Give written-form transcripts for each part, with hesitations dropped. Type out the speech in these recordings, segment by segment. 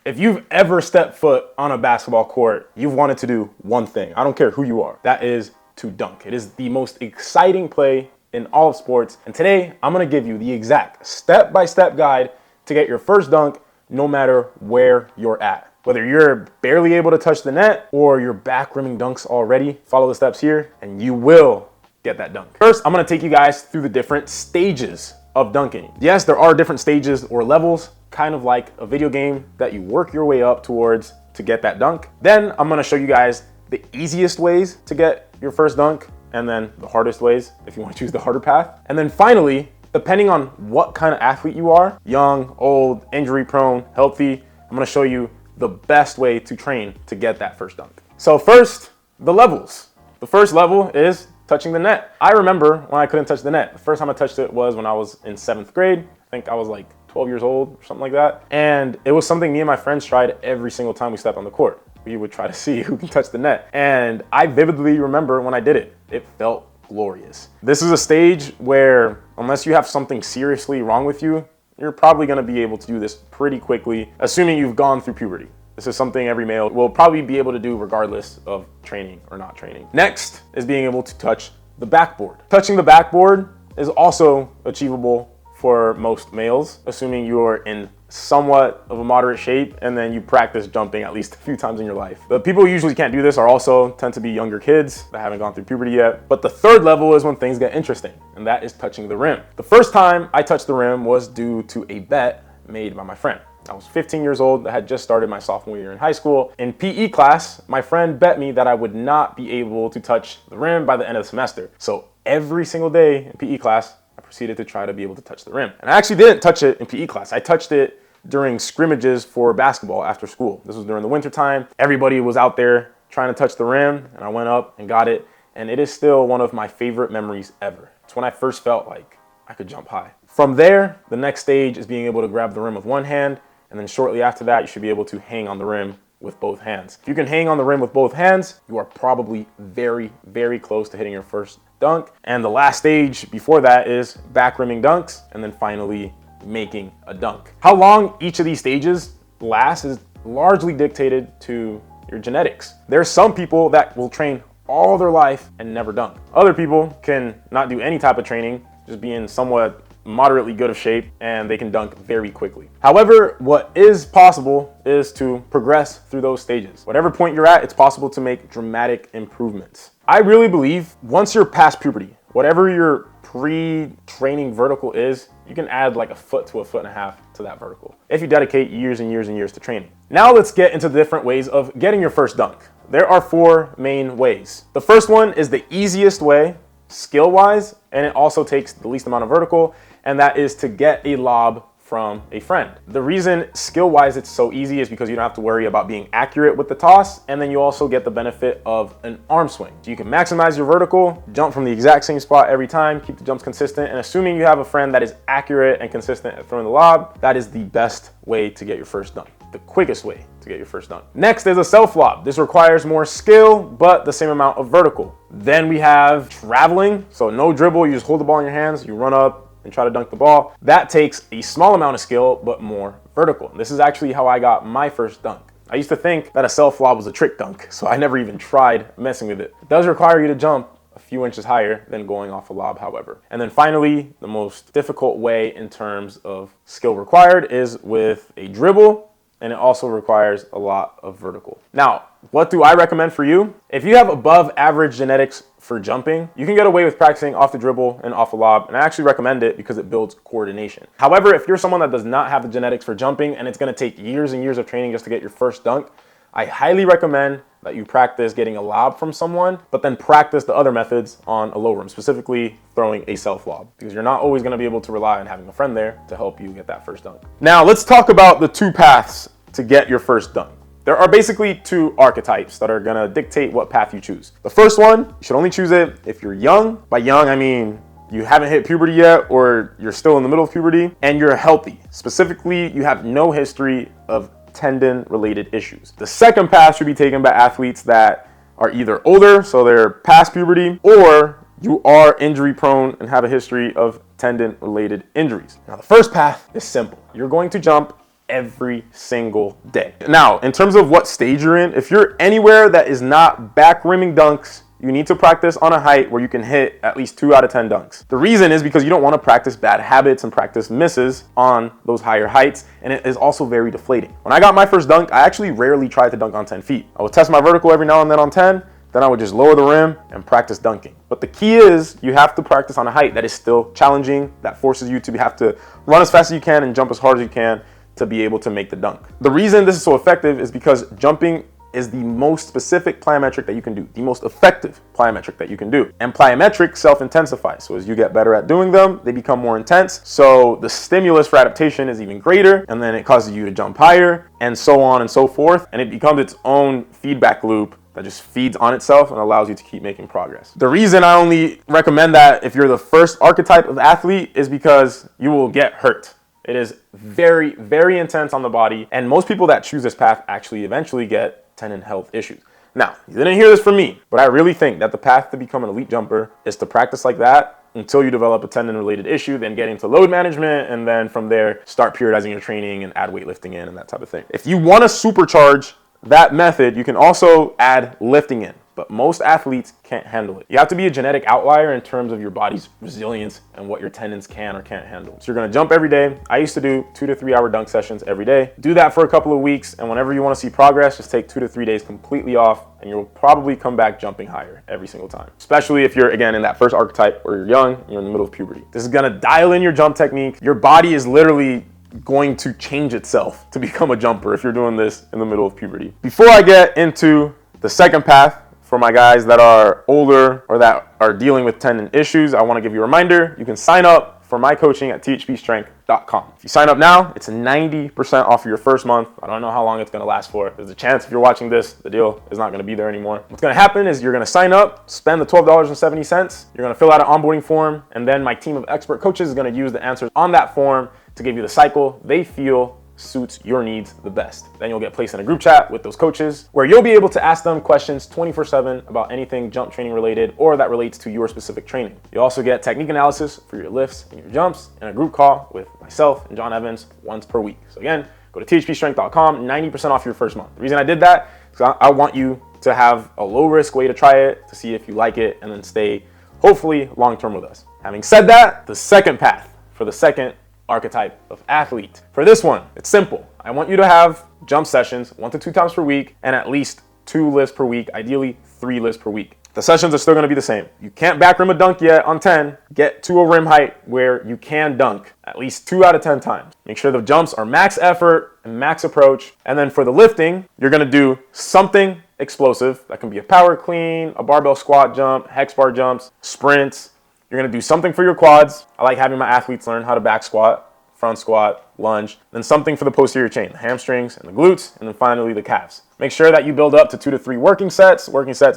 If you've ever stepped foot on a basketball court, you've wanted to do one thing. I don't care who you are. That is to dunk. It is the most exciting play in all of sports. And today, I'm gonna give you the exact step-by-step guide to get your first dunk no matter where you're at. Whether you're barely able to touch the net or you're back rimming dunks already, follow the steps here and you will get that dunk. First, I'm gonna take you guys through the different stages of dunking. Yes, there are different stages or levels, kind of like a video game that you work your way up towards to get that dunk. Then I'm gonna show you guys the easiest ways to get your first dunk and then the hardest ways if you want to choose the harder path. And then finally, depending on what kind of athlete you are, young, old, injury prone, healthy, I'm gonna show you the best way to train to get that first dunk. So first, the levels. The first level is touching the net. I remember when I couldn't touch the net. The first time I touched it was when I was in 7th grade. I think I was like 12 years old or something like that. And it was something me and my friends tried every single time we stepped on the court. We would try to see who can touch the net. And I vividly remember when I did it. It felt glorious. This is a stage where unless you have something seriously wrong with you, you're probably gonna be able to do this pretty quickly, assuming you've gone through puberty. This is something every male will probably be able to do regardless of training or not training. Next is being able to touch the backboard. Touching the backboard is also achievable for most males, assuming you're in somewhat of a moderate shape and then you practice jumping at least a few times in your life. The people who usually can't do this are also tend to be younger kids that haven't gone through puberty yet. But the third level is when things get interesting, and that is touching the rim. The first time I touched the rim was due to a bet made by my friend. I was 15 years old. I had just started my sophomore year in high school. In PE class, my friend bet me that I would not be able to touch the rim by the end of the semester. So every single day in PE class, I proceeded to try to be able to touch the rim. And I actually didn't touch it in PE class. I touched it during scrimmages for basketball after school. This was during the winter time. Everybody was out there trying to touch the rim, and I went up and got it. And it is still one of my favorite memories ever. It's when I first felt like I could jump high. From there, the next stage is being able to grab the rim with one hand. And then shortly after that, you should be able to hang on the rim with both hands. If you can hang on the rim with both hands, you are probably very, very close to hitting your first dunk. And the last stage before that is back rimming dunks, and then finally making a dunk. How long each of these stages lasts is largely dictated to your genetics. There's some people that will train all their life and never dunk. Other people can not do any type of training, just be in somewhat moderately good of shape, and they can dunk very quickly. However, what is possible is to progress through those stages. Whatever point you're at, it's possible to make dramatic improvements. I really believe once you're past puberty, whatever your pre-training vertical is, you can add like a foot to a foot and a half to that vertical if you dedicate years and years and years to training. Now let's get into the different ways of getting your first dunk. There are 4 main ways. The first one is the easiest way, skill-wise, and it also takes the least amount of vertical, and that is to get a lob from a friend. The reason skill-wise it's so easy is because you don't have to worry about being accurate with the toss, and then you also get the benefit of an arm swing. So you can maximize your vertical, jump from the exact same spot every time, keep the jumps consistent, and assuming you have a friend that is accurate and consistent at throwing the lob, that is the best way to get your first dunk. The quickest way to get your first dunk. Next is a self lob. This requires more skill, but the same amount of vertical. Then we have traveling. So no dribble, you just hold the ball in your hands, you run up and try to dunk the ball. That takes a small amount of skill, but more vertical. This is actually how I got my first dunk. I used to think that a self lob was a trick dunk, so I never even tried messing with it. It does require you to jump a few inches higher than going off a lob, however. And then finally, the most difficult way in terms of skill required is with a dribble, and it also requires a lot of vertical. Now, what do I recommend for you? If you have above average genetics for jumping, you can get away with practicing off the dribble and off a lob, and I actually recommend it because it builds coordination. However, if you're someone that does not have the genetics for jumping and it's gonna take years and years of training just to get your first dunk, I highly recommend that you practice getting a lob from someone, but then practice the other methods on a low rim, specifically throwing a self lob, because you're not always gonna be able to rely on having a friend there to help you get that first dunk. Now let's talk about the 2 paths to get your first dunk. There are basically 2 archetypes that are gonna dictate what path you choose. The first one, you should only choose it if you're young. By young, I mean you haven't hit puberty yet, or you're still in the middle of puberty, and you're healthy. Specifically, you have no history of tendon-related issues. The second path should be taken by athletes that are either older, so they're past puberty, or you are injury prone and have a history of tendon-related injuries. Now, the first path is simple. You're going to jump every single day. Now, in terms of what stage you're in, if you're anywhere that is not back rimming dunks, you need to practice on a height where you can hit at least 2 out of 10 dunks. The reason is because you don't want to practice bad habits and practice misses on those higher heights, and it is also very deflating. When I got my first dunk, I actually rarely tried to dunk on 10 feet. I would test my vertical every now and then on 10, then I would just lower the rim and practice dunking. But the key is you have to practice on a height that is still challenging, that forces you to have to run as fast as you can and jump as hard as you can to be able to make the dunk. The reason this is so effective is because jumping is the most specific plyometric that you can do, the most effective plyometric that you can do. And plyometrics self-intensify. So as you get better at doing them, they become more intense. So the stimulus for adaptation is even greater, and then it causes you to jump higher, and so on and so forth. And it becomes its own feedback loop that just feeds on itself and allows you to keep making progress. The reason I only recommend that if you're the first archetype of athlete is because you will get hurt. It is very, very intense on the body, and most people that choose this path actually eventually get tendon health issues. Now, you didn't hear this from me, but I really think that the path to become an elite jumper is to practice like that until you develop a tendon-related issue, then get into load management, and then from there, start periodizing your training and add weightlifting in and that type of thing. If you want to supercharge that method, you can also add lifting in, but most athletes can't handle it. You have to be a genetic outlier in terms of your body's resilience and what your tendons can or can't handle. So you're gonna jump every day. I used to do 2 to 3 hour dunk sessions every day. Do that for a couple of weeks, and whenever you wanna see progress, just take 2 to 3 days completely off, and you'll probably come back jumping higher every single time. Especially if you're, again, in that first archetype where you're young and you're in the middle of puberty. This is gonna dial in your jump technique. Your body is literally going to change itself to become a jumper if you're doing this in the middle of puberty. Before I get into the second path for my guys that are older or that are dealing with tendon issues, I want to give you a reminder. You can sign up for my coaching at THPstrength.com. If you sign up now, it's 90% off your first month. I don't know how long it's going to last for. There's a chance if you're watching this, the deal is not going to be there anymore. What's going to happen is you're going to sign up, spend the $12.70. You're going to fill out an onboarding form, and then my team of expert coaches is going to use the answers on that form to give you the cycle they feel suits your needs the best. Then you'll get placed in a group chat with those coaches where you'll be able to ask them questions 24/7 about anything jump training related or that relates to your specific training. You'll also get technique analysis for your lifts and your jumps and a group call with myself and John Evans once per week. So again, go to THPstrength.com, 90% off your first month. The reason I did that is I want you to have a low risk way to try it, to see if you like it, and then stay hopefully long-term with us. Having said that, the second path for the second archetype of athlete. For this one, it's simple. I want you to have jump sessions 1 to 2 times per week and at least 2 lifts per week, ideally 3 lifts per week. The sessions are still going to be the same. You can't back rim a dunk yet on 10. Get to a rim height where you can dunk at least 2 out of 10 times. Make sure the jumps are max effort and max approach. And then for the lifting, you're going to do something explosive. That can be a power clean, a barbell squat jump, hex bar jumps, sprints. You're gonna do something for your quads. I like having my athletes learn how to back squat, front squat, lunge, then something for the posterior chain, the hamstrings and the glutes, and then finally the calves. Make sure that you build up to 2 to 3 working sets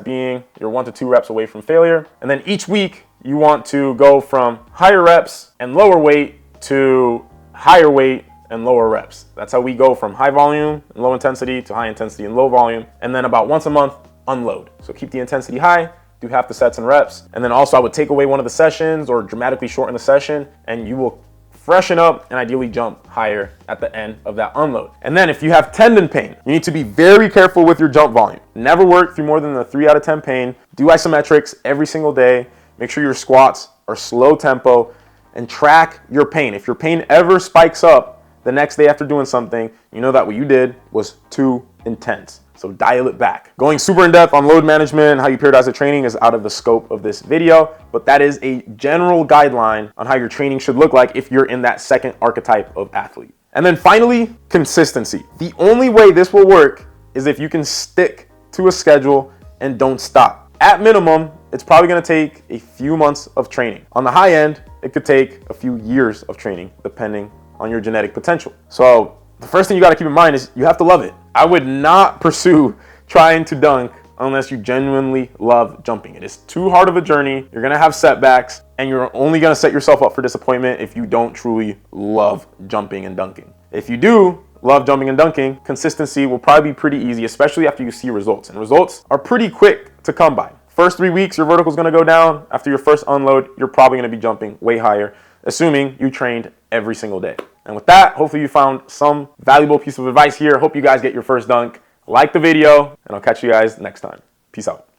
being your 1 to 2 reps away from failure. And then each week you want to go from higher reps and lower weight to higher weight and lower reps. That's how we go from high volume and low intensity to high intensity and low volume. And then about once a month, unload. So keep the intensity high, do half the sets and reps. And then also I would take away one of the sessions or dramatically shorten the session, and you will freshen up and ideally jump higher at the end of that unload. And then if you have tendon pain, you need to be very careful with your jump volume. Never work through more than the 3 out of 10 pain. Do isometrics every single day. Make sure your squats are slow tempo and track your pain. If your pain ever spikes up the next day after doing something, you know that what you did was too intense. So dial it back. Going super in depth on load management and how you periodize the training is out of the scope of this video, but that is a general guideline on how your training should look like if you're in that second archetype of athlete. And then finally, consistency. The only way this will work is if you can stick to a schedule and don't stop. At minimum, it's probably gonna take a few months of training. On the high end, it could take a few years of training, depending on your genetic potential. So the first thing you gotta keep in mind is you have to love it. I would not pursue trying to dunk unless you genuinely love jumping. It is too hard of a journey. You're gonna have setbacks, and you're only gonna set yourself up for disappointment if you don't truly love jumping and dunking. If you do love jumping and dunking, consistency will probably be pretty easy, especially after you see results. And results are pretty quick to come by. First 3 weeks, your vertical is gonna go down. After your first unload, you're probably gonna be jumping way higher, assuming you trained every single day. And with that, hopefully you found some valuable piece of advice here. Hope you guys get your first dunk. Like the video, and I'll catch you guys next time. Peace out.